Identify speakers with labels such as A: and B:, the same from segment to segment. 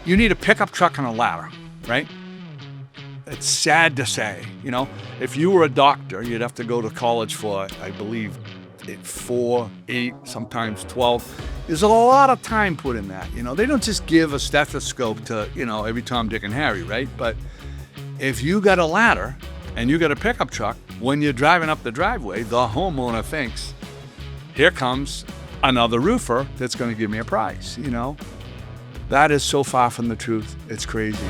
A: you need a pickup truck and a ladder, right? It's sad to say, if you were a doctor, you'd have to go to college for, I believe, 4, 8, sometimes 12. There's a lot of time put in that. They don't just give a stethoscope to, every Tom, Dick, and Harry, right? But if you got a ladder and you got a pickup truck, when you're driving up the driveway, the homeowner thinks, here comes another roofer that's going to give me a price, That is so far from the truth. It's crazy.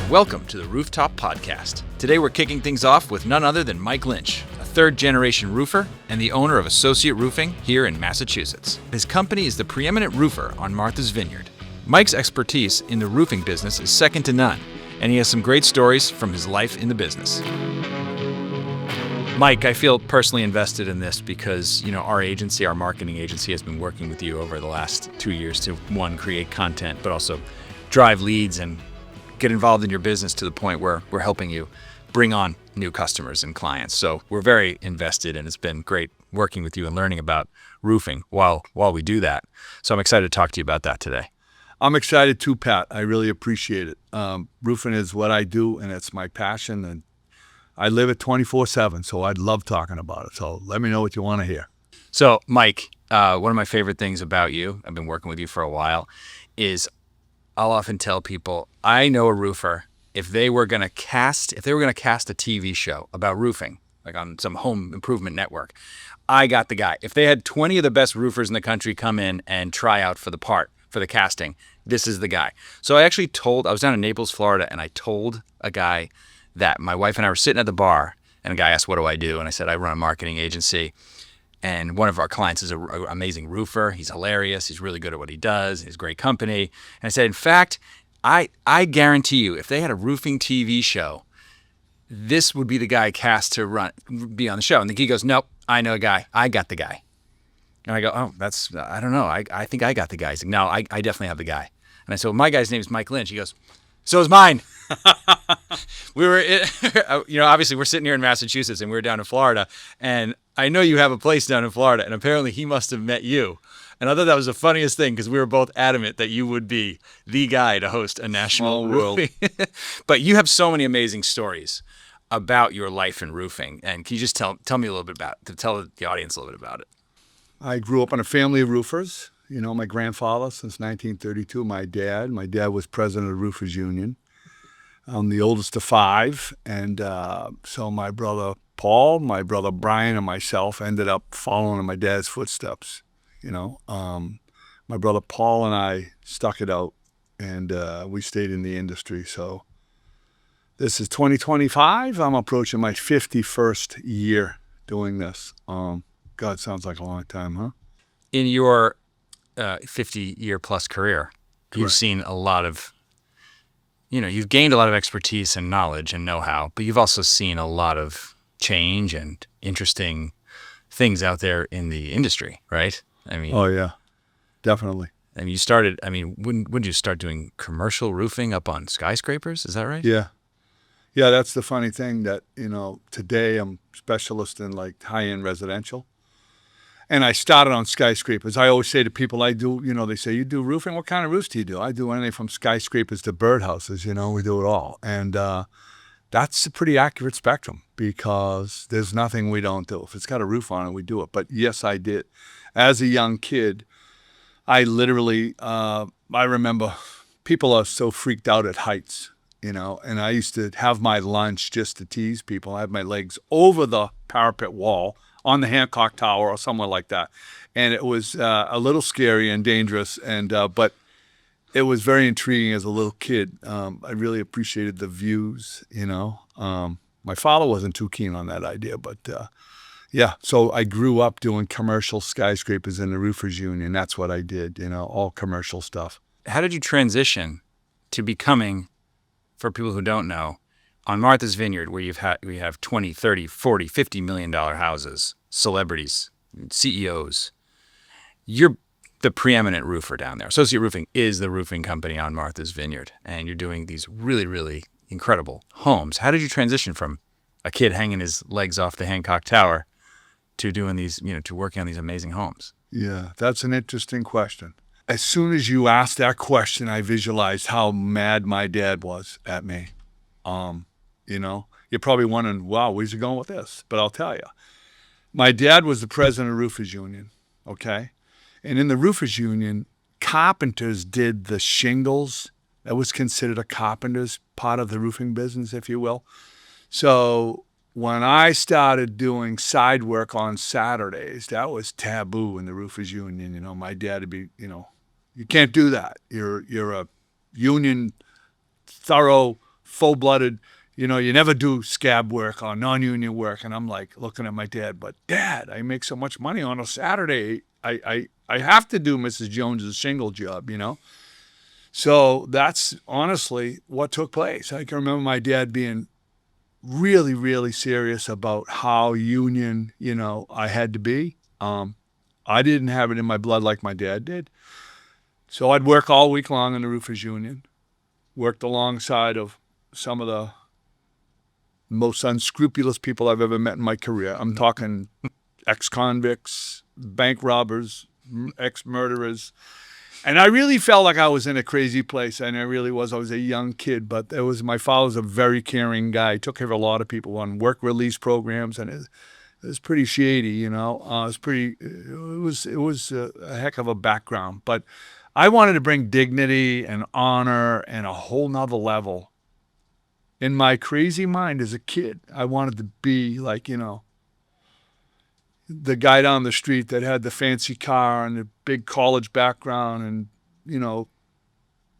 B: Welcome to the Rooftop Podcast. Today we're kicking things off with none other than Mike Lynch, a third-generation roofer and the owner of Associate Roofing here in Massachusetts. His company is the preeminent roofer on Martha's Vineyard. Mike's expertise in the roofing business is second to none, and he has some great stories from his life in the business. Mike, I feel personally invested in this because, our agency, our marketing agency, has been working with you over the last 2 years to, one, create content, but also drive leads and get involved in your business to the point where we're helping you bring on new customers and clients. So we're very invested, and it's been great working with you and learning about roofing while we do that. So I'm excited to talk to you about that today.
A: I'm excited too, Pat. I really appreciate it. Roofing is what I do, and it's my passion, and I live it 24/7, so I'd love talking about it. So let me know what you want to hear.
B: So, Mike, one of my favorite things about you, I've been working with you for a while, is I'll often tell people, I know a roofer, if they were going to cast a TV show about roofing, like on some home improvement network, I got the guy. If they had 20 of the best roofers in the country come in and try out for the casting, this is the guy. So I was down in Naples, Florida, and I told a guy that my wife and I were sitting at the bar, and a guy asked, what do I do? And I said, I run a marketing agency. And one of our clients is an amazing roofer. He's hilarious. He's really good at what he does. He's a great company. And I said, in fact, I guarantee you, if they had a roofing TV show, this would be the guy cast to be on the show. And he goes, nope, I know a guy. I got the guy. And I go, oh, I don't know. I think I got the guy. He's like, no, I definitely have the guy. And I said, well, my guy's name is Mike Lynch. He goes, so is mine. We were, obviously we're sitting here in Massachusetts and we were down in Florida, and I know you have a place down in Florida, and apparently he must have met you. And I thought that was the funniest thing because we were both adamant that you would be the guy to host a national roofing. But you have so many amazing stories about your life in roofing. And can you just tell me a little bit tell the audience a little bit about it?
A: I grew up in a family of roofers. My grandfather since 1932, my dad was president of the Roofers Union. I'm the oldest of 5, and so my brother Paul, my brother Brian, and myself ended up following in my dad's footsteps. My brother Paul and I stuck it out, and we stayed in the industry. So this is 2025. I'm approaching my 51st year doing this. God, sounds like a long time, huh?
B: In your 50-year plus career,
A: Correct.
B: You've seen a lot of, you've gained a lot of expertise and knowledge and know-how, but you've also seen a lot of change and interesting things out there in the industry, right?
A: Oh yeah, definitely.
B: And when did you start doing commercial roofing up on skyscrapers? Is that right?
A: Yeah. Yeah, that's the funny thing that, today I'm specialist in like high-end residential. And I started on skyscrapers. I always say to people I do, they say, you do roofing? What kind of roofs do you do? I do anything from skyscrapers to birdhouses, we do it all. And that's a pretty accurate spectrum because there's nothing we don't do. If it's got a roof on it, we do it. But yes, I did. As a young kid, I literally, I remember people are so freaked out at heights, and I used to have my lunch just to tease people. I had my legs over the parapet wall on the Hancock Tower or somewhere like that. And it was a little scary and dangerous, but it was very intriguing as a little kid. I really appreciated the views, My father wasn't too keen on that idea, but yeah. So I grew up doing commercial skyscrapers in the Roofers Union. That's what I did, all commercial stuff.
B: How did you transition to becoming, for people who don't know, on Martha's Vineyard, where we have 20, 30, 40, $50 million houses, celebrities, CEOs, you're the preeminent roofer down there. Associate Roofing is the roofing company on Martha's Vineyard, and you're doing these really, really incredible homes. How did you transition from a kid hanging his legs off the Hancock Tower to doing these, to working on these amazing homes?
A: Yeah, that's an interesting question. as soon as you asked that question, I visualized how mad my dad was at me. You know, you're probably wondering, wow, where's he going with this? But I'll tell you. My dad was the president of Roofers Union, okay? And in the Roofers Union, carpenters did the shingles. That was considered a carpenter's part of the roofing business, if you will. So when I started doing side work on Saturdays, that was taboo in the Roofers Union. You know, my dad would be, you know, you can't do that. You're a union, thorough, full-blooded, you know, you never do scab work or non-union work. And I'm like looking at my dad, but Dad, I make so much money on a Saturday. I have to do Mrs. Jones's shingle job, you know? So that's honestly what took place. I can remember my dad being really, really serious about how union, you know, I had to be. I didn't have it in my blood like my dad did. So I'd work all week long in the Roofers Union, worked alongside of some of the most unscrupulous people I've ever met in my career. I'm talking ex-convicts, bank robbers, ex-murderers. And I really felt like I was in a crazy place, and I really was. I was a young kid, but my father was a very caring guy. He took care of a lot of people on work release programs, and it was pretty shady, you know. It was a heck of a background. But I wanted to bring dignity and honor and a whole nother level. In my crazy mind as a kid, I wanted to be like, you know, the guy down the street that had the fancy car and the big college background and, you know,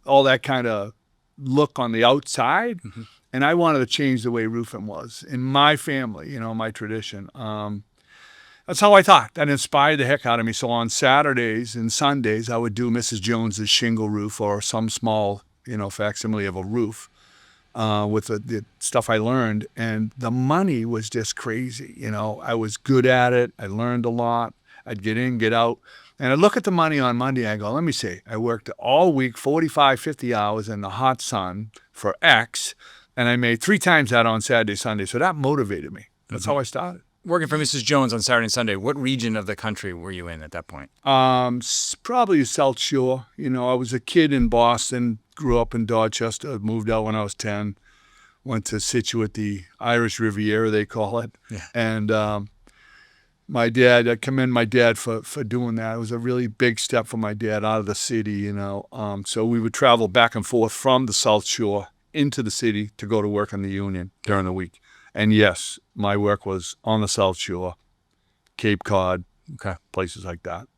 A: all that kind of look on the outside. Mm-hmm. And I wanted to change the way roofing was in my family, you know, my tradition. That's how I thought. That inspired the heck out of me. So on Saturdays and Sundays, I would do Mrs. Jones's shingle roof or some small, you know, facsimile of a roof. With the stuff I learned, and the money was just crazy. You know, I was good at it. I learned a lot. I'd get in, get out. And I'd look at the money on Monday. I go, let me see. I worked all week, 45, 50 hours in the hot sun for X, and I made 3 times that on Saturday, Sunday. So that motivated me. That's how I started.
B: Working for Mrs. Jones on Saturday and Sunday, what region of the country were you in at that point?
A: Probably South Shore. You know, I was a kid in Boston, grew up in Dorchester, moved out when I was 10, went to Situate, the Irish Riviera, they call it. Yeah. And my dad, I commend my dad for doing that. It was a really big step for my dad out of the city, you know. So we would travel back and forth from the South Shore into the city to go to work in the union during the week. And yes, my work was on the South Shore, Cape Cod, places like that.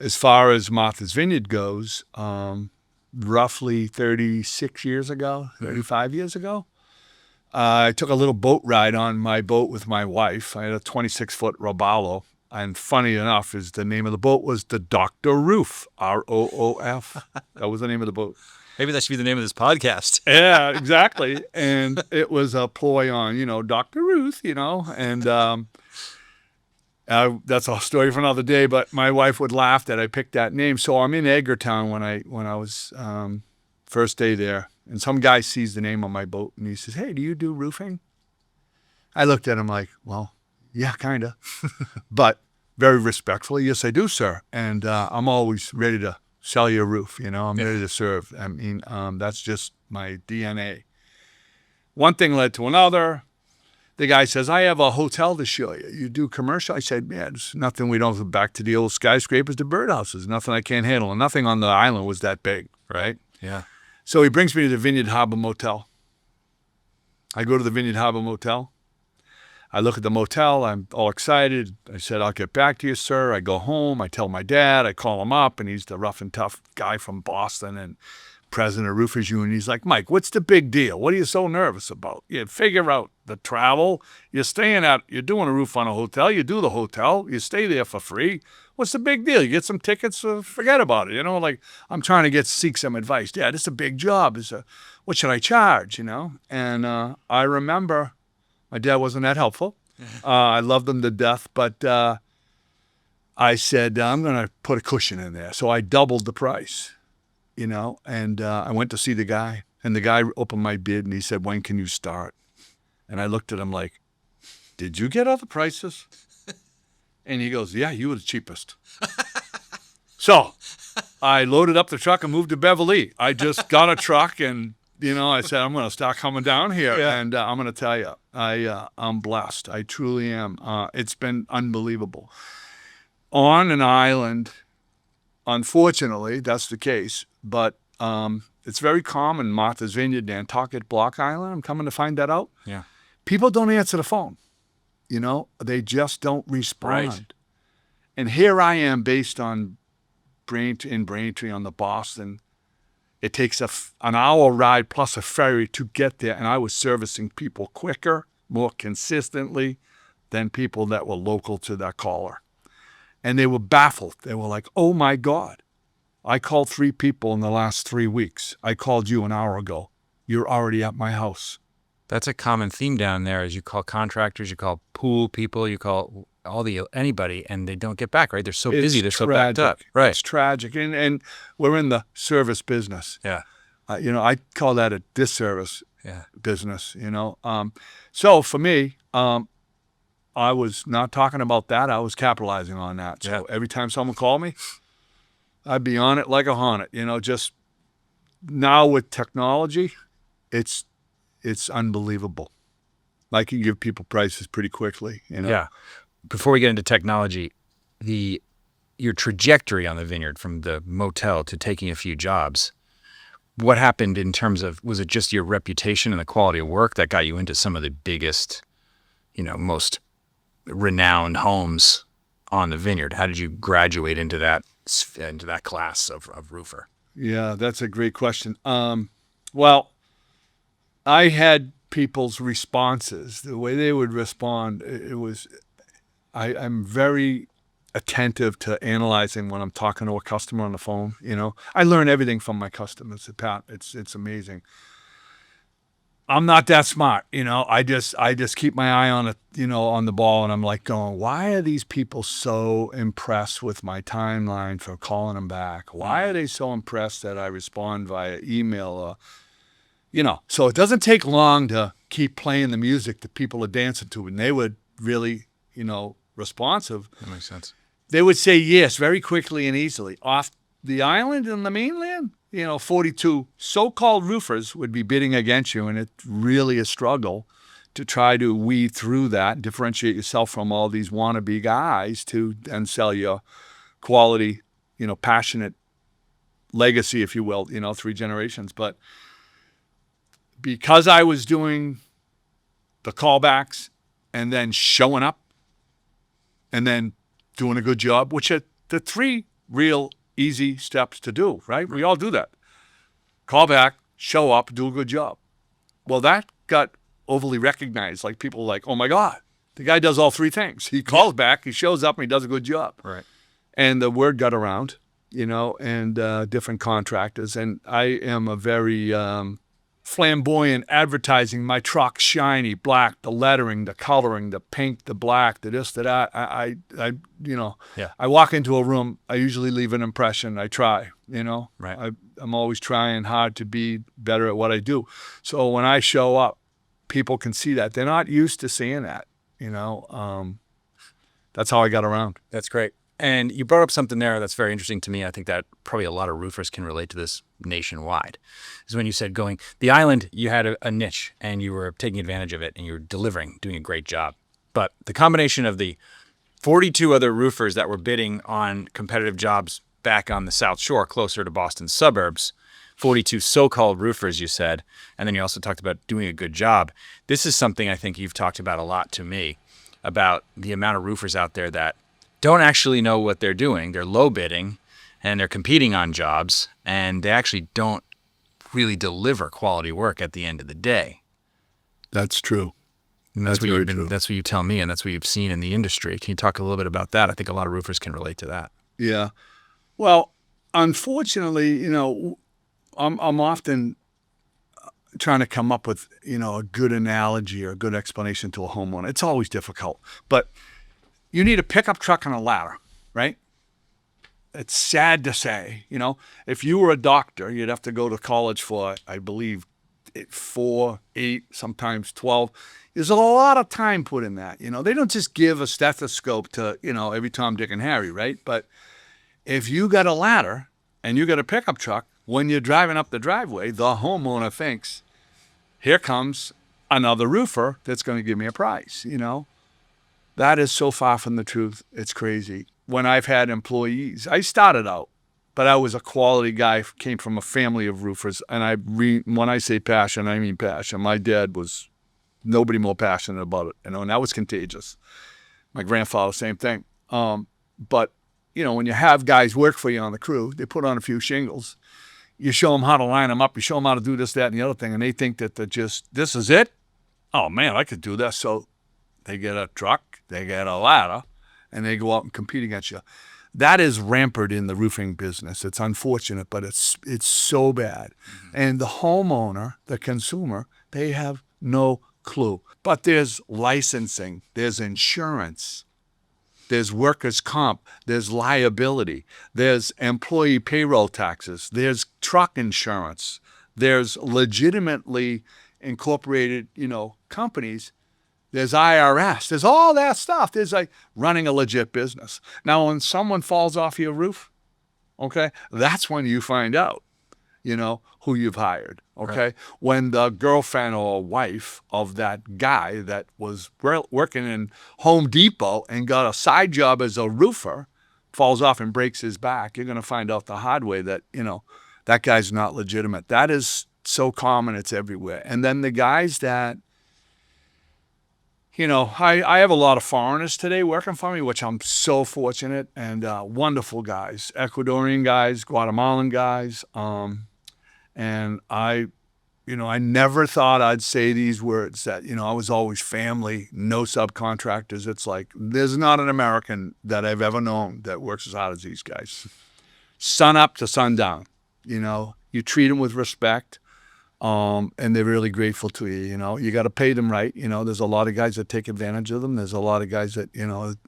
A: As far as Martha's Vineyard goes, roughly 36 years ago, 35 years ago, I took a little boat ride on my boat with my wife. I had a 26-foot Robalo. And funny enough, the name of the boat was the Dr. Roof, R-O-O-F. That was the name of the boat.
B: Maybe that should be the name of this podcast.
A: Yeah, exactly. And it was a ploy on, you know, Dr. Ruth, you know, and that's a story for another day. But my wife would laugh that I picked that name. So I'm in Edgartown when I was first day there, and some guy sees the name on my boat and he says, "Hey, do you do roofing?" I looked at him like, "Well, yeah, kind of," but very respectfully, "Yes, I do, sir." And I'm always ready to sell you a roof, you know. I'm ready to serve. I mean, that's just my DNA. One thing led to another. The guy says, "I have a hotel to show you. You do commercial?" I said, "Yeah, there's nothing. We don't go back to the old skyscrapers, the birdhouses. Nothing I can't handle." And nothing on the island was that big, right?
B: Yeah.
A: So he brings me to the Vineyard Harbor Motel. I go to the Vineyard Harbor Motel. I look at the motel. I'm all excited. I said, "I'll get back to you, sir." I go home. I tell my dad. I call him up, and he's the rough and tough guy from Boston and president of Roofers Union. He's like, "Mike, what's the big deal? What are you so nervous about? You figure out the travel. You're doing a roof on a hotel. You do the hotel. You stay there for free. What's the big deal? You get some tickets, forget about it." You know, like I'm trying to seek some advice. "Yeah, this is a big job. What should I charge?" You know, and I remember my dad wasn't that helpful. I loved him to death, but I said, "I'm going to put a cushion in there." So I doubled the price, you know, and I went to see the guy, and the guy opened my bid and he said, "When can you start?" And I looked at him like, "Did you get other prices?" And he goes, "Yeah, you were the cheapest." So I loaded up the truck and moved to Beverly. I just got a truck and, I said, I'm going to start coming down here.
B: Yeah.
A: And I'm going to tell you, I'm blessed. I truly am. It's been unbelievable. On an island, unfortunately, that's the case. But it's very common, Martha's Vineyard, Nantucket, Block Island. I'm coming to find that out.
B: Yeah.
A: People don't answer the phone. They just don't respond.
B: Right.
A: And here I am based on Braintree on the Boston. It takes an hour ride plus a ferry to get there. And I was servicing people quicker, more consistently than people that were local to that caller. And they were baffled. They were like, oh my God, I called 3 people in the last 3 weeks. I called you an hour ago. You're already at my house.
B: That's a common theme down there. Is you call contractors, you call pool people, you call anybody, and they don't get back. Right? They're so busy. They're so backed up. Right.
A: It's tragic, and we're in the service business.
B: Yeah.
A: I call that a disservice.
B: Yeah.
A: Business. So for me, I was not talking about that. I was capitalizing on that. So every time someone called me, I'd be on it like a hornet. Just now with technology, it's unbelievable. I can give people prices pretty quickly.
B: Yeah. Before we get into technology, your trajectory on the Vineyard from the motel to taking a few jobs, what happened in terms of, was it just your reputation and the quality of work that got you into some of the biggest, most renowned homes on the Vineyard? How did you graduate into that class of roofer? Yeah,
A: that's a great question. Well, I had people's responses, the way they would respond. I'm very attentive to analyzing when I'm talking to a customer on the phone. I learn everything from my customers, Pat. It's amazing. I'm not that smart. I just keep my eye on it, on the ball, and I'm like going, why are these people so impressed with my timeline for calling them back? Why are they so impressed that I respond via email? So it doesn't take long to keep playing the music that people are dancing to, and they would really, responsive.
B: That makes sense.
A: They would say yes very quickly and easily. Off the island and the mainland, 42 so-called roofers would be bidding against you, and it's really a struggle to try to weed through that, differentiate yourself from all these wannabe guys to then sell your quality, passionate legacy, if you will, 3 generations. But because I was doing the callbacks and then showing up and then doing a good job, which are the 3 real easy steps to do, right? We all do that. Call back, show up, do a good job. Well, that got overly recognized. Like people like, oh my God, the guy does all 3 things. He calls back, he shows up, and he does a good job.
B: Right.
A: And the word got around, and different contractors. And I am a very flamboyant advertising, my truck shiny, black, the lettering, the coloring, the pink, the black, the this, the that. I walk into a room, I usually leave an impression. I try,
B: Right.
A: I'm always trying hard to be better at what I do. So when I show up, people can see that. They're not used to seeing that, that's how I got around.
B: That's great. And you brought up something there that's very interesting to me. I think that probably a lot of roofers can relate to this nationwide. Is when you said the island, you had a niche and you were taking advantage of it and you were delivering, doing a great job. But the combination of the 42 other roofers that were bidding on competitive jobs back on the South Shore, closer to Boston suburbs, 42 so-called roofers, you said, and then you also talked about doing a good job. This is something I think you've talked about a lot to me, about the amount of roofers out there that don't actually know what they're doing. They're low bidding and they're competing on jobs, and they actually don't really deliver quality work at the end of the day.
A: That's true.
B: And that's what you tell me, and that's what you've seen in the industry. Can you talk a little bit about that? I think a lot of roofers can relate to that.
A: Yeah. Well, unfortunately, I'm often trying to come up with, a good analogy or a good explanation to a homeowner. It's always difficult, but you need a pickup truck and a ladder, right? It's sad to say, if you were a doctor, you'd have to go to college for, I believe, 4, 8, sometimes 12. There's a lot of time put in that. They don't just give a stethoscope to, every Tom, Dick, and Harry, right? But If you got a ladder and you got a pickup truck, when you're driving up the driveway, the homeowner thinks, here comes another roofer that's going to give me a price, That is so far from the truth. It's crazy. When I've had employees, I started out, but I was a quality guy, came from a family of roofers. And when I say passion, I mean passion. My dad was nobody more passionate about it, and that was contagious. My grandfather, same thing. But, when you have guys work for you on the crew, they put on a few shingles. You show them how to line them up. You show them how to do this, that, and the other thing, and they think that this is it? Oh, man, I could do this. So they get a truck, they get a ladder, and they go out and compete against you. That is rampant in the roofing business. It's unfortunate, but it's so bad. Mm-hmm. And the homeowner, the consumer, they have no clue. But there's licensing, there's insurance, there's workers' comp, there's liability, there's employee payroll taxes, there's truck insurance, there's legitimately incorporated, companies. There's IRS. There's all that stuff. There's like running a legit business. Now, when someone falls off your roof, okay, that's when you find out, who you've hired, okay? Right. When the girlfriend or wife of that guy that was working in Home Depot and got a side job as a roofer falls off and breaks his back, you're going to find out the hard way that, that guy's not legitimate. That is so common. It's everywhere. And then the guys that, I have a lot of foreigners today working for me, which I'm so fortunate, and wonderful guys, Ecuadorian guys, Guatemalan guys. And I never thought I'd say these words that, I was always family, no subcontractors. It's like, there's not an American that I've ever known that works as hard as these guys. Sun up to sundown, you treat them with respect. And they're really grateful to you, You got to pay them right. There's a lot of guys that take advantage of them. There's a lot of guys that,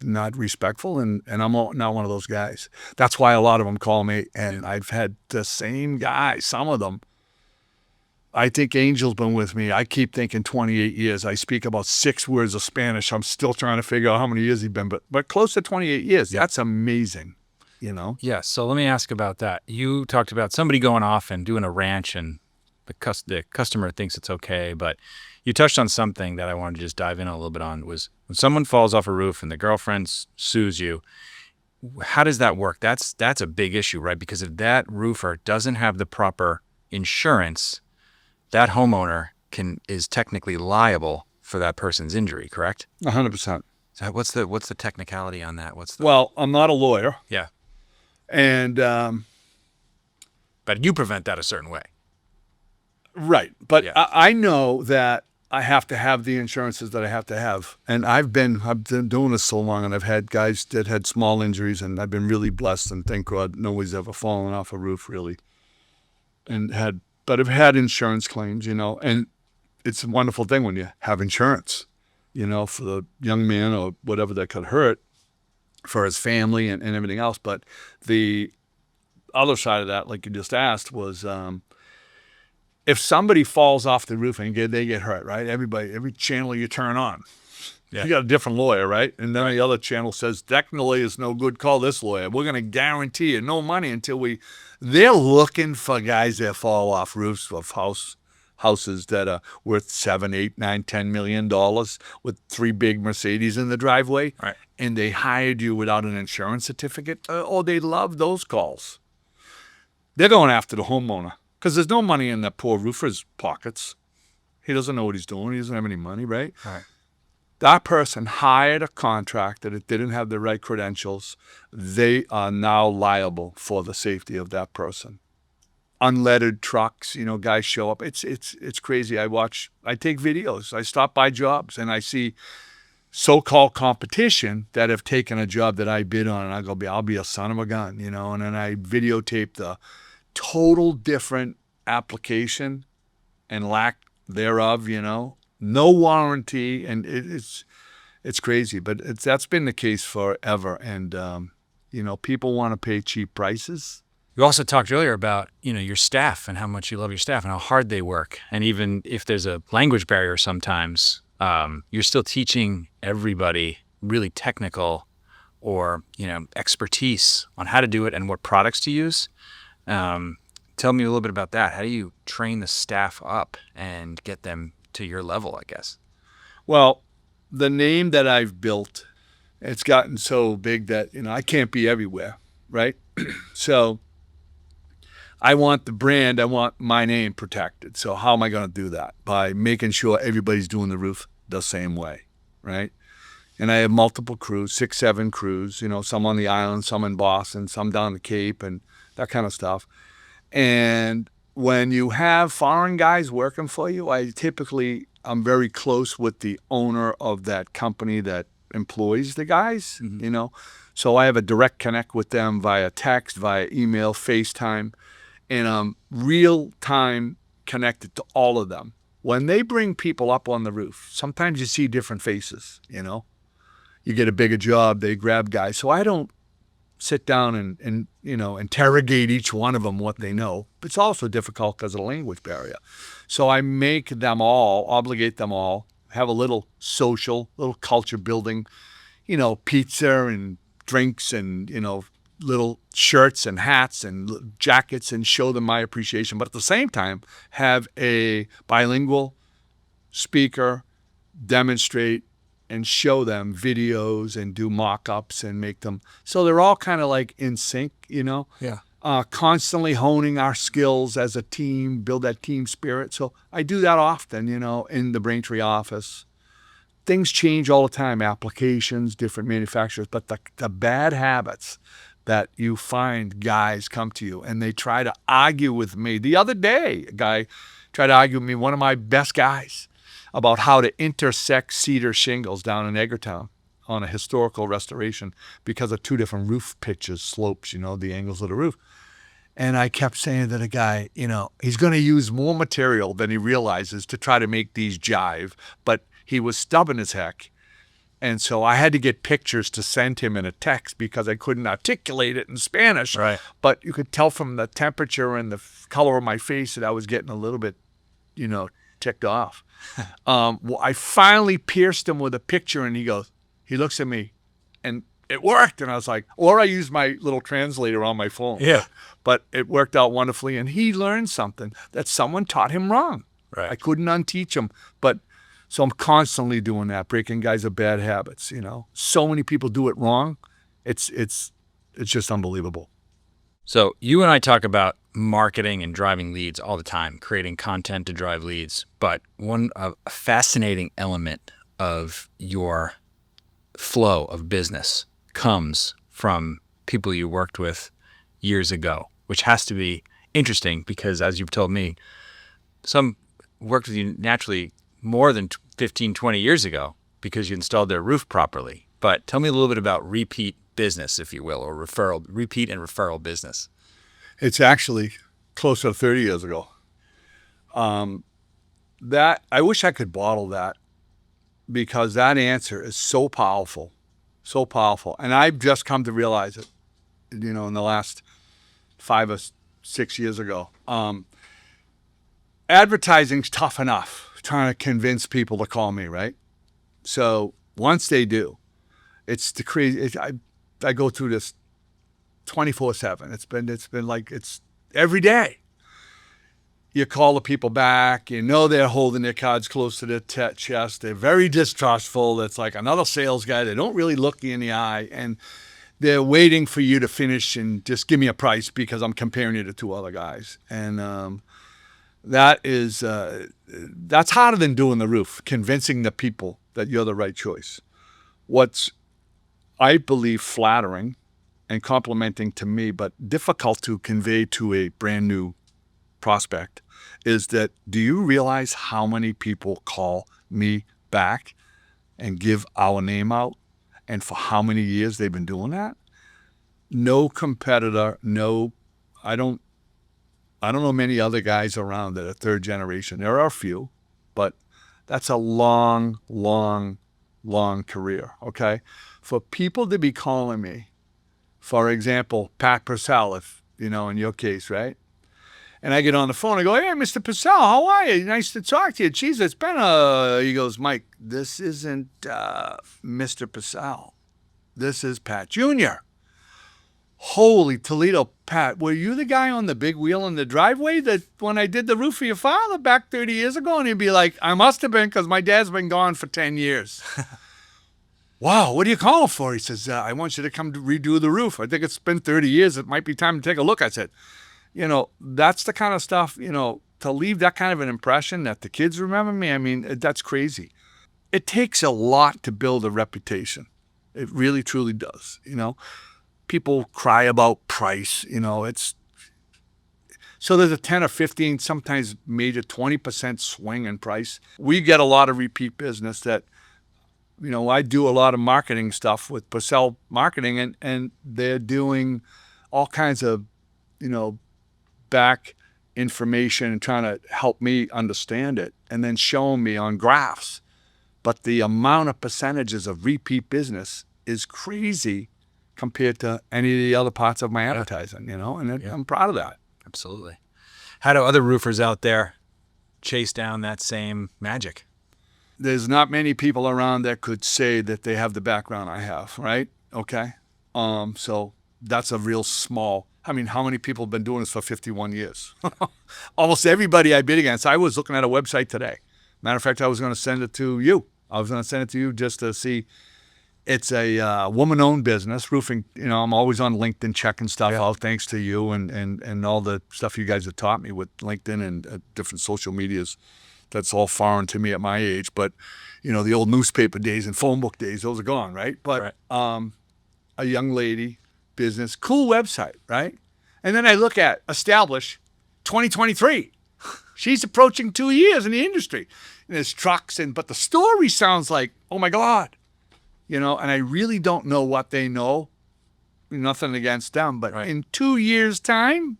A: not respectful. And I'm not one of those guys. That's why a lot of them call me. And I've had the same guy, some of them. I think Angel's been with me. I keep thinking 28 years. I speak about 6 words of Spanish. I'm still trying to figure out how many years he's been, but close to 28 years. That's amazing,
B: Yeah. So let me ask about that. You talked about somebody going off and doing a ranch and the customer thinks it's okay, but you touched on something that I wanted to just dive in a little bit on was when someone falls off a roof and the girlfriend sues you, how does that work? That's a big issue, right? Because if that roofer doesn't have the proper insurance, that homeowner is technically liable for that person's injury, correct?
A: 100%.
B: So what's the technicality on that?
A: Well, I'm not a lawyer.
B: Yeah.
A: And
B: but you prevent that a certain way.
A: Right. But
B: yeah.
A: I know that I have to have the insurances that I have to have. And I've been doing this so long, and I've had guys that had small injuries, and I've been really blessed, and thank God nobody's ever fallen off a roof really. But I've had insurance claims, and it's a wonderful thing when you have insurance, for the young man or whatever that could hurt, for his family and everything else. But the other side of that, like you just asked, was if somebody falls off the roof and they get hurt, right? Every channel you turn on, you got a different lawyer, right? And then the other channel says, technically it's no good, call this lawyer. We're going to guarantee you no money until they're looking for guys that fall off roofs of houses that are worth $7, $8, $9, $10 million with 3 big Mercedes in the driveway.
B: Right.
A: And they hired you without an insurance certificate. They love those calls. They're going after the homeowner. Because there's no money in that poor roofer's pockets. He doesn't know what he's doing. He doesn't have any money, right?
B: Right.
A: That person hired a contractor that didn't have the right credentials. They are now liable for the safety of that person. Unlettered trucks, guys show up. It's crazy. I take videos. I stop by jobs and I see so-called competition that have taken a job that I bid on, and I go, I'll be a son of a gun, and then I videotape the total different application and lack thereof, no warranty, and it's crazy, but that's been the case forever. And people want to pay cheap prices.
B: You also talked earlier about your staff and how much you love your staff and how hard they work, and even if there's a language barrier sometimes, you're still teaching everybody really technical or, expertise on how to do it and what products to use. Tell me a little bit about that. How do you train the staff up and get them to your level, I guess?
A: Well, the name that I've built, it's gotten so big that, I can't be everywhere, right? So I want the brand, I want my name protected. So how am I going to do that? By making sure everybody's doing the roof the same way, right? And I have multiple crews, 6, 7 crews, some on the island, some in Boston, some down the Cape and that kind of stuff. And when you have foreign guys working for you, I'm very close with the owner of that company that employs the guys, So I have a direct connect with them via text, via email, FaceTime, and I'm real time connected to all of them. When they bring people up on the roof, sometimes you see different faces, You get a bigger job, they grab guys. So I don't sit down and interrogate each one of them what they know. It's also difficult because of the language barrier. So I make them all, obligate them all, have a little culture building, pizza and drinks and, little shirts and hats and jackets and show them my appreciation. But at the same time, have a bilingual speaker demonstrate and show them videos and do mock-ups and make them so they're all kind of like in sync,
B: Yeah.
A: Constantly honing our skills as a team, build that team spirit. So I do that often, in the Braintree office. Things change all the time, applications, different manufacturers, but the bad habits that you find guys come to you and they try to argue with me. The other day, a guy tried to argue with me, one of my best guys, about how to intersect cedar shingles down in Edgartown on a historical restoration because of 2 different roof pitches, slopes, the angles of the roof. And I kept saying to the guy, he's going to use more material than he realizes to try to make these jive. But he was stubborn as heck. And so I had to get pictures to send him in a text because I couldn't articulate it in Spanish.
B: Right.
A: But you could tell from the temperature and the color of my face that I was getting a little bit, ticked off. Well, I finally pierced him with a picture and he looks at me and it worked. And I was like, or I used my little translator on my phone.
B: Yeah.
A: But it worked out wonderfully. And he learned something that someone taught him wrong.
B: Right.
A: I couldn't unteach him. But so I'm constantly doing that, breaking guys of bad habits, So many people do it wrong. It's just unbelievable.
B: So you and I talk about marketing and driving leads all the time, creating content to drive leads. But a fascinating element of your flow of business comes from people you worked with years ago, which has to be interesting because, as you've told me, some worked with you naturally more than 15, 20 years ago because you installed their roof properly. But tell me a little bit about repeat business, if you will, or repeat and referral business.
A: It's actually closer to 30 years ago. That I wish I could bottle that because that answer is so powerful. And I've just come to realize it, in the last 5 or 6 years ago. Advertising's tough enough trying to convince people to call me, right? So once they do, it's the crazy. I go through this 24/7. It's been like it's every day. You call the people back, they're holding their cards close to their chest. They're very distrustful. It's like another sales guy. They don't really look you in the eye. And they're waiting for you to finish and just give me a price because I'm comparing you to 2 other guys. And that's harder than doing the roof, convincing the people that you're the right choice. What's, I believe, flattering and complimenting to me, but difficult to convey to a brand new prospect is that, do you realize how many people call me back and give our name out and for how many years they've been doing that? No competitor, I don't know many other guys around that are 3rd generation. There are a few, but that's a long, long, long career, okay? For people to be calling me, for example, Pat Purcell, if, in your case, right? And I get on the phone, I go, hey, Mr. Purcell, how are you? Nice to talk to you. Geez, it's been he goes, Mike, this isn't Mr. Purcell. this is Pat Jr. Holy Toledo, Pat, were you the guy on the big wheel in the driveway that when I did the roof for your father back 30 years ago? And he'd be like, I must have been, because my dad's been gone for 10 years. Wow, what are you calling for? He says, I want you to come to redo the roof. I think it's been 30 years. It might be time to take a look. I said, that's the kind of stuff, to leave that kind of an impression that the kids remember me. I mean, that's crazy. It takes a lot to build a reputation. It really, truly does, People cry about price, so there's a 10 or 15, sometimes major 20% swing in price. We get a lot of repeat business that, I do a lot of marketing stuff with Purcell Marketing, and they're doing all kinds of, back information and trying to help me understand it and then showing me on graphs. But the amount of percentages of repeat business is crazy compared to any of the other parts of my advertising, and I'm proud of that.
B: Absolutely. How do other roofers out there chase down that same magic?
A: There's not many people around that could say that they have the background I have, right? Okay. So that's a real small, how many people have been doing this for 51 years? Almost everybody I bid against. I was looking at a website today. Matter of fact, I was going to send it to you. Just to see. It's a woman-owned business, roofing. I'm always on LinkedIn checking stuff out, thanks to you and all the stuff you guys have taught me with LinkedIn and different social medias. That's all foreign to me at my age. But, the old newspaper days and phone book days, those are gone, right? But a young lady, business, cool website, right? And then I look at Establish 2023. She's approaching 2 years in the industry. And there's trucks, but the story sounds like, oh, my God. And I really don't know what they know. Nothing against them. But in 2 years' time,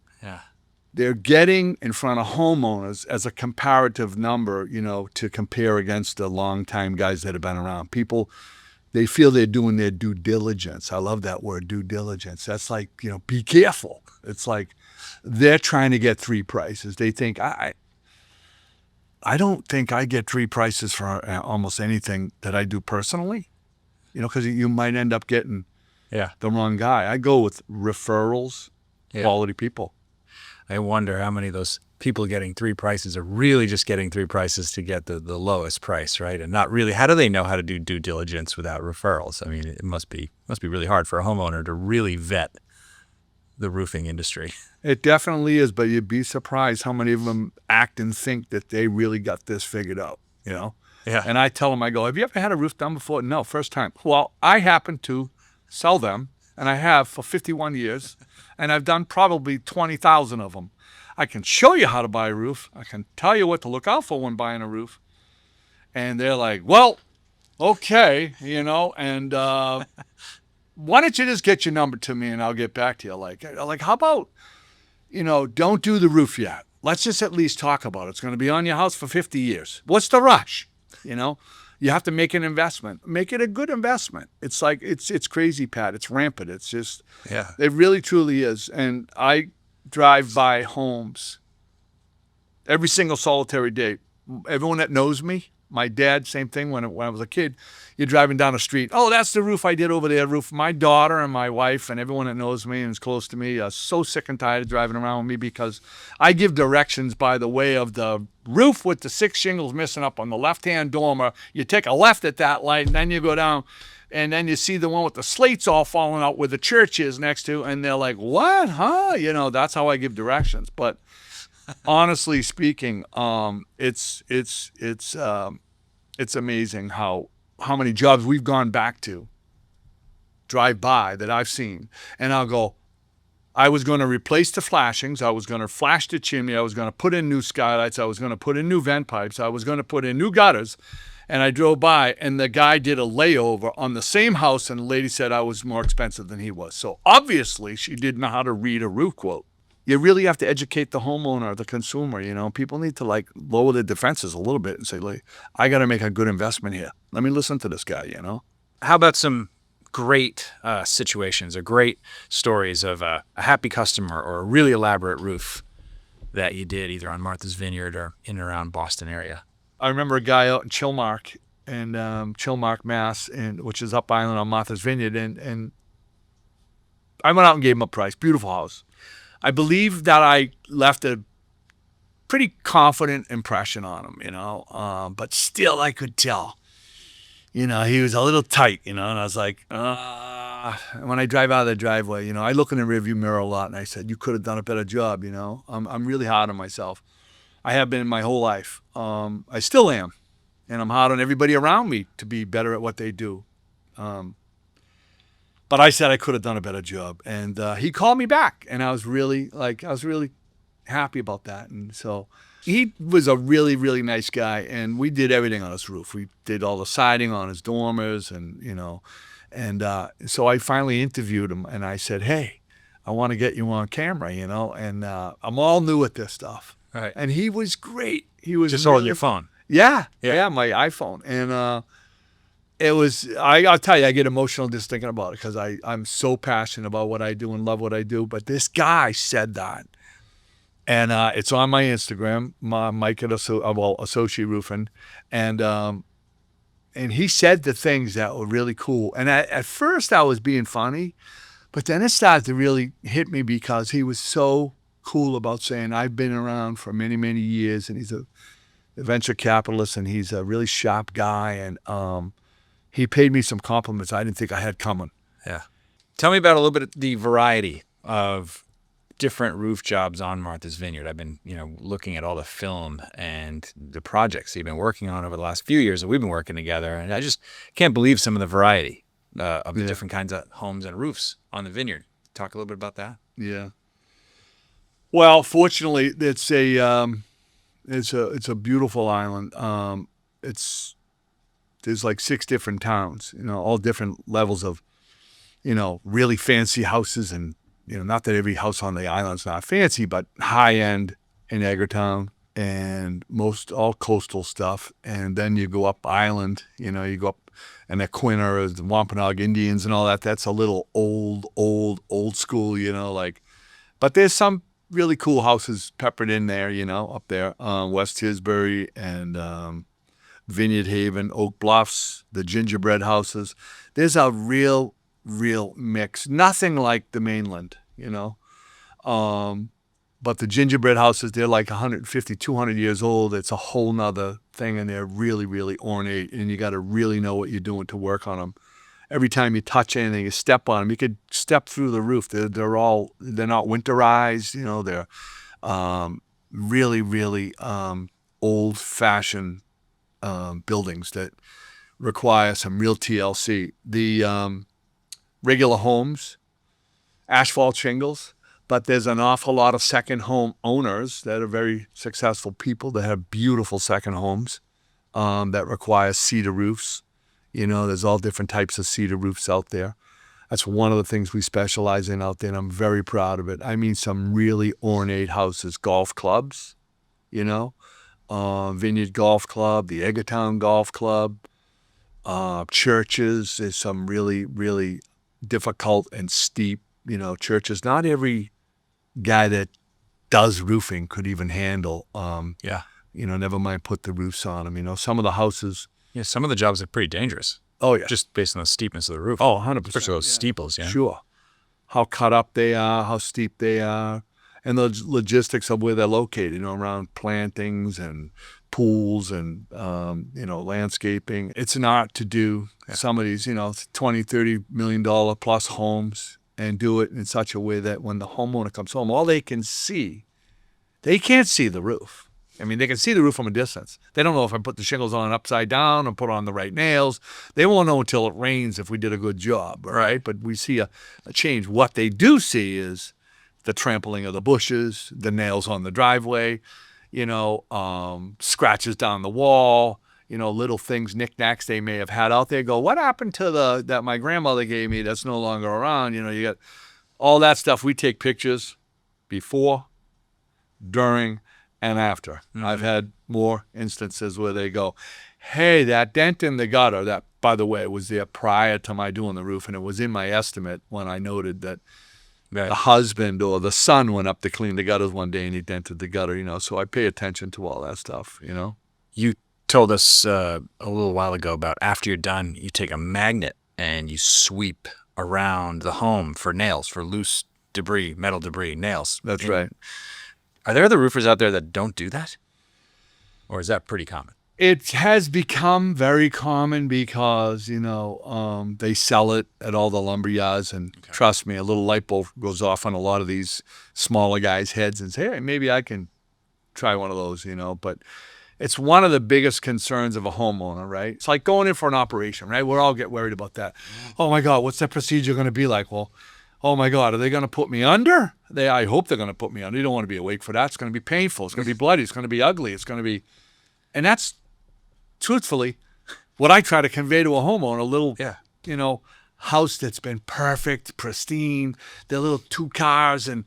A: they're getting in front of homeowners as a comparative number, to compare against the long-time guys that have been around. People, they feel they're doing their due diligence. I love that word, due diligence. That's like, be careful. It's like they're trying to get three prices. They think, I don't think I get three prices for almost anything that I do personally. Because you might end up getting the wrong guy. I go with referrals, quality people.
B: I wonder how many of those people getting three prices are really just getting three prices to get the lowest price, right? And not really. How do they know how to do due diligence without referrals? I mean, it must be really hard for a homeowner to really vet the roofing industry.
A: It definitely is, but you'd be surprised how many of them act and think that they really got this figured out, Yeah. And I tell them, I go, have you ever had a roof done before? No, first time. Well, I happen to sell them, and I have for 51 years, and I've done probably 20,000 of them. I can show you how to buy a roof. I can tell you what to look out for when buying a roof. And they're like, well, okay, and why don't you just get your number to me and I'll get back to you? Like how about, don't do the roof yet. Let's just at least talk about it. It's going to be on your house for 50 years. What's the rush? You have to make an investment. Make it a good investment. It's like, it's crazy, Pat. It's rampant. It's just, it really, truly is. And I drive by homes every single solitary day. Everyone that knows me, my dad, same thing when I was a kid, you're driving down the street. Oh, that's the roof I did over there. Roof. My daughter and my wife and everyone that knows me and is close to me are so sick and tired of driving around with me because I give directions by the way of the roof with the 6 shingles missing up on the left-hand dormer. You take a left at that light and then you go down and then you see the one with the slates all falling out where the church is next to, and they're like, what, huh? That's how I give directions. But honestly speaking, it's amazing how many jobs we've gone back to, drive by that I've seen, and I'll go, I was going to replace the flashings, I was going to flash the chimney, I was going to put in new skylights, I was going to put in new vent pipes, I was going to put in new gutters, and I drove by, and the guy did a layover on the same house, and the lady said I was more expensive than he was. So obviously she didn't know how to read a roof quote. You really have to educate the homeowner, the consumer. People need to lower their defenses a little bit and say, I got to make a good investment here. Let me listen to this guy,
B: How about some great situations or great stories of a happy customer or a really elaborate roof that you did either on Martha's Vineyard or in and around Boston area?
A: I remember a guy out in Chilmark Chilmark, Mass, which is up island on Martha's Vineyard, and I went out and gave him a price. Beautiful house. I believe that I left a pretty confident impression on him, but still I could tell, he was a little tight, and I was like, when I drive out of the driveway, I look in the rearview mirror a lot, and I said, you could have done a better job, I'm really hard on myself. I have been my whole life. I still am, and I'm hard on everybody around me to be better at what they do. But I said I could have done a better job, and he called me back, and I was really happy about that. And so he was a really, really nice guy, and we did everything on his roof. We did all the siding on his dormers, and so I finally interviewed him, and I said, hey, I want to get you on camera, and I'm all new at this stuff.
B: Right.
A: And he was great. He was
B: Just on your phone.
A: Yeah, my iPhone. And it was, I'll tell you, I get emotional just thinking about it because I'm so passionate about what I do and love what I do. But this guy said that. And it's on my Instagram, Mike at Associate Roofing. And he said the things that were really cool. And at first I was being funny, but then it started to really hit me because he was so cool about saying, I've been around for many, many years, and he's a venture capitalist, and he's a really sharp guy. And he paid me some compliments I didn't think I had coming.
B: Yeah. Tell me about a little bit of the variety of different roof jobs on Martha's Vineyard. I've been, looking at all the film and the projects you've been working on over the last few years that we've been working together, and I just can't believe some of the variety of the different kinds of homes and roofs on the vineyard. Talk a little bit about that.
A: Yeah. Well, fortunately, it's a beautiful island. There's like 6 different towns, all different levels of, really fancy houses, and not that every house on the island's not fancy, but high end in Edgartown, and most all coastal stuff. And then you go up island, you go up, and the Quinner, the Wampanoag Indians and all that. That's a little old school, but there's some really cool houses peppered in there, up there, West Tisbury and Vineyard Haven, Oak Bluffs, the gingerbread houses. There's a real mix. Nothing like the mainland, but the gingerbread houses, they're like 150, 200 years old. It's a whole nother thing, and they're really, really ornate, and you got to really know what you're doing to work on them. Every time you touch anything, you step on them. You could step through the roof. They're not winterized. They're really, really old-fashioned buildings that require some real TLC. The regular homes, asphalt shingles, but there's an awful lot of second home owners that are very successful people that have beautiful second homes that require cedar roofs. There's all different types of cedar roofs out there. That's one of the things we specialize in out there, and I'm very proud of it. I mean, some really ornate houses, golf clubs, Vineyard Golf Club, the Edgartown Golf Club, churches. There's some really, really difficult and steep, churches. Not every guy that does roofing could even handle, never mind put the roofs on them. Some of the houses.
B: Yeah, some of the jobs are pretty dangerous.
A: Oh, yeah.
B: Just based on the steepness of the roof.
A: Oh, 100%.
B: Especially those steeples, yeah.
A: Sure. How cut up they are, how steep they are, and the logistics of where they're located, around plantings and pools and, landscaping. It's an art to do some of these, $20, $30 million plus homes, and do it in such a way that when the homeowner comes home, all they can't see the roof. I mean, they can see the roof from a distance. They don't know if I put the shingles on upside down or put on the right nails. They won't know until it rains if we did a good job, right? But we see a change. What they do see is the trampling of the bushes, the nails on the driveway, scratches down the wall, little things, knickknacks they may have had out there. Go, what happened to that my grandmother gave me that's no longer around? You got all that stuff. We take pictures before, during, and after. Mm-hmm. I've had more instances where they go, hey, that dent in the gutter, that, by the way, was there prior to my doing the roof, and it was in my estimate when I noted that the husband or the son went up to clean the gutters one day and he dented the gutter, so I pay attention to all that stuff,
B: You told us a little while ago about after you're done, you take a magnet and you sweep around the home for nails, for loose debris, metal debris, nails.
A: That's
B: And
A: right.
B: Are there other roofers out there that don't do that? Or is that pretty common?
A: It has become very common because, they sell it at all the lumber yards. And trust me, a little light bulb goes off on a lot of these smaller guys' heads and say, hey, maybe I can try one of those, But it's one of the biggest concerns of a homeowner, right? It's like going in for an operation, right? We all get worried about that. Oh, my God, what's that procedure going to be like? Well, oh, my God, are they going to put me under? I hope they're going to put me under. You don't want to be awake for that. It's going to be painful. It's going to be bloody. It's going to be ugly. It's going to be... And that's, truthfully, what I try to convey to a homeowner, a little, house that's been perfect, pristine, their little 2 cars, and,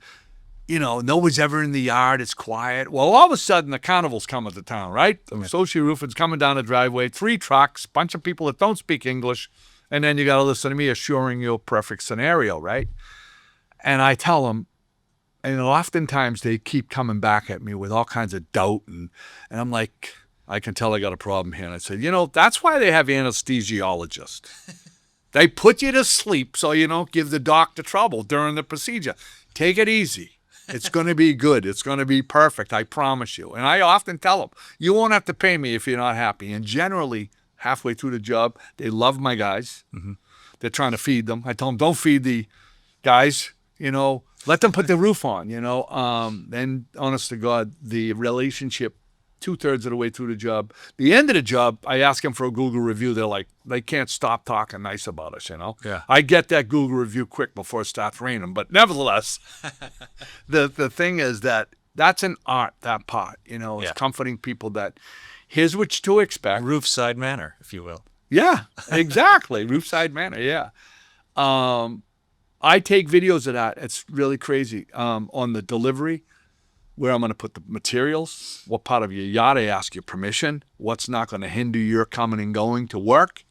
A: nobody's ever in the yard. It's quiet. Well, all of a sudden, the carnival's coming to town, right? The Associate Roofing's coming down the driveway, 3 trucks, bunch of people that don't speak English, and then you got to listen to me assuring you a perfect scenario, right? And I tell them, and oftentimes they keep coming back at me with all kinds of doubt, and I'm like... I can tell I got a problem here. And I said, that's why they have anesthesiologists. They put you to sleep so you don't give the doctor trouble during the procedure. Take it easy. It's going to be good. It's going to be perfect. I promise you. And I often tell them, you won't have to pay me if you're not happy. And generally, halfway through the job, they love my guys. Mm-hmm. They're trying to feed them. I tell them, don't feed the guys, let them put the roof on, And honest to God, the relationship 2/3 of the way through the job. The end of the job, I ask them for a Google review. They're like, they can't stop talking nice about us,
B: Yeah.
A: I get that Google review quick before it starts raining. But nevertheless, the thing is that's an art, that part, is comforting people that here's what to expect.
B: Roofside manner, if you will.
A: Yeah, exactly. Roofside manner, yeah. I take videos of that. It's really crazy. On the delivery, where I'm going to put the materials, what part of your yard I ask your permission, what's not going to hinder your coming and going to work,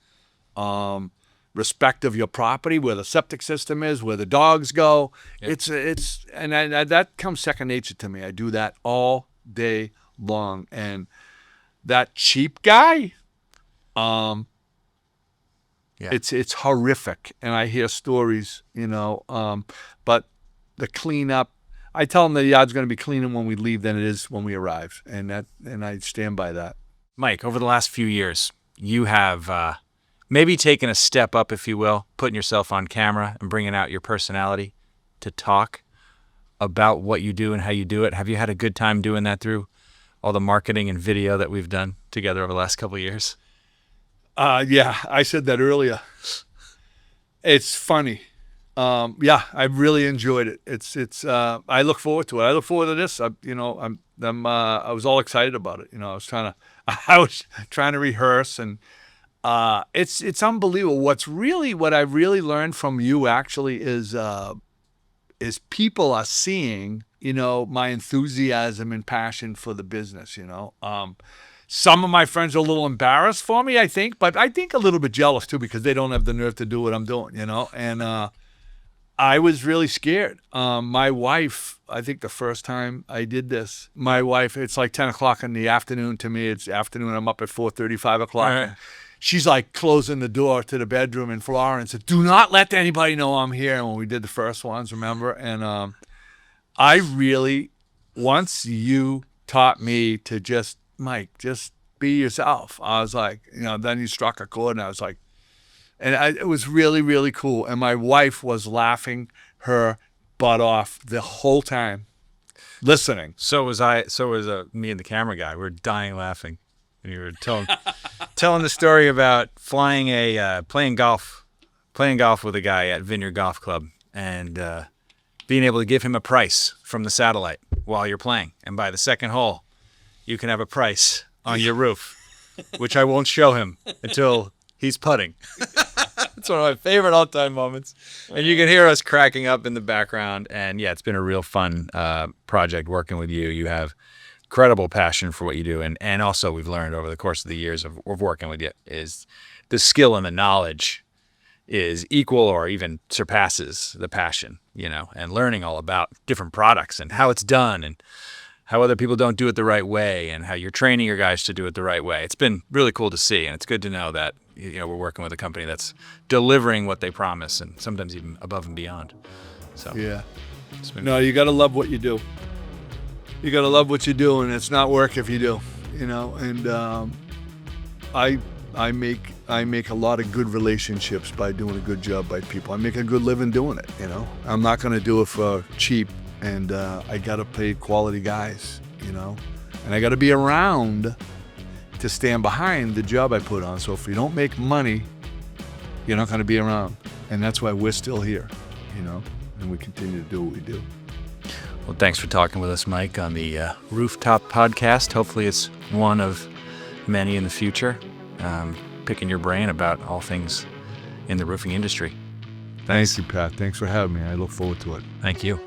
A: respect of your property, where the septic system is, where the dogs go. Yep. That comes second nature to me. I do that all day long. And that cheap guy, it's horrific. And I hear stories, but the cleanup, I tell them the yard's going to be cleaner when we leave than it is when we arrive, and I stand by that.
B: Mike, over the last few years, you have maybe taken a step up, if you will, putting yourself on camera and bringing out your personality to talk about what you do and how you do it. Have you had a good time doing that through all the marketing and video that we've done together over the last couple of years?
A: Yeah, I said that earlier. It's funny. I really enjoyed it. It's I look forward to it. I look forward to this. I was all excited about it. I was trying to rehearse, and it's unbelievable. What I really learned from you actually is people are seeing, my enthusiasm and passion for the business, Some of my friends are a little embarrassed for me, I think, but I think a little bit jealous too, because they don't have the nerve to do what I'm doing, and I was really scared. My wife, I think the first time I did this, it's like 10 o'clock in the afternoon to me. It's afternoon. I'm up at 4:30, 5 o'clock.
B: Right.
A: She's like closing the door to the bedroom in Florence and said, do not let anybody know I'm here. When we did the first ones, remember? And I really, once you taught me to just, Mike, just be yourself. I was like, then you struck a chord, and I was like, it was really, really cool. And my wife was laughing her butt off the whole time, listening.
B: So was I. So was me and the camera guy. We were dying laughing. And you were telling the story about playing golf with a guy at Vineyard Golf Club, and being able to give him a price from the satellite while you're playing. And by the second hole, you can have a price on your roof, which I won't show him until he's putting. It's one of my favorite all-time moments. And you can hear us cracking up in the background. And yeah, it's been a real fun project working with you. You have incredible passion for what you do. And also we've learned over the course of the years of working with you is the skill and the knowledge is equal or even surpasses the passion, and learning all about different products and how it's done and how other people don't do it the right way and how you're training your guys to do it the right way. It's been really cool to see, and it's good to know that we're working with a company that's delivering what they promise and sometimes even above and beyond. So
A: Yeah.
B: it's been
A: No, you got to love what you do. You got to love what you do, and it's not work if you do, And I make a lot of good relationships by doing a good job by people. I make a good living doing it, I'm not going to do it for cheap, and I got to pay quality guys, And I got to be around to stand behind the job I put on. So if you don't make money, you're not going to be around. And that's why we're still here, and we continue to do what we do.
B: Well, thanks for talking with us, Mike, on the Rooftop podcast. Hopefully it's one of many in the future, picking your brain about all things in the roofing industry.
A: Thank you, Pat. Thanks for having me. I look forward to it.
B: Thank you.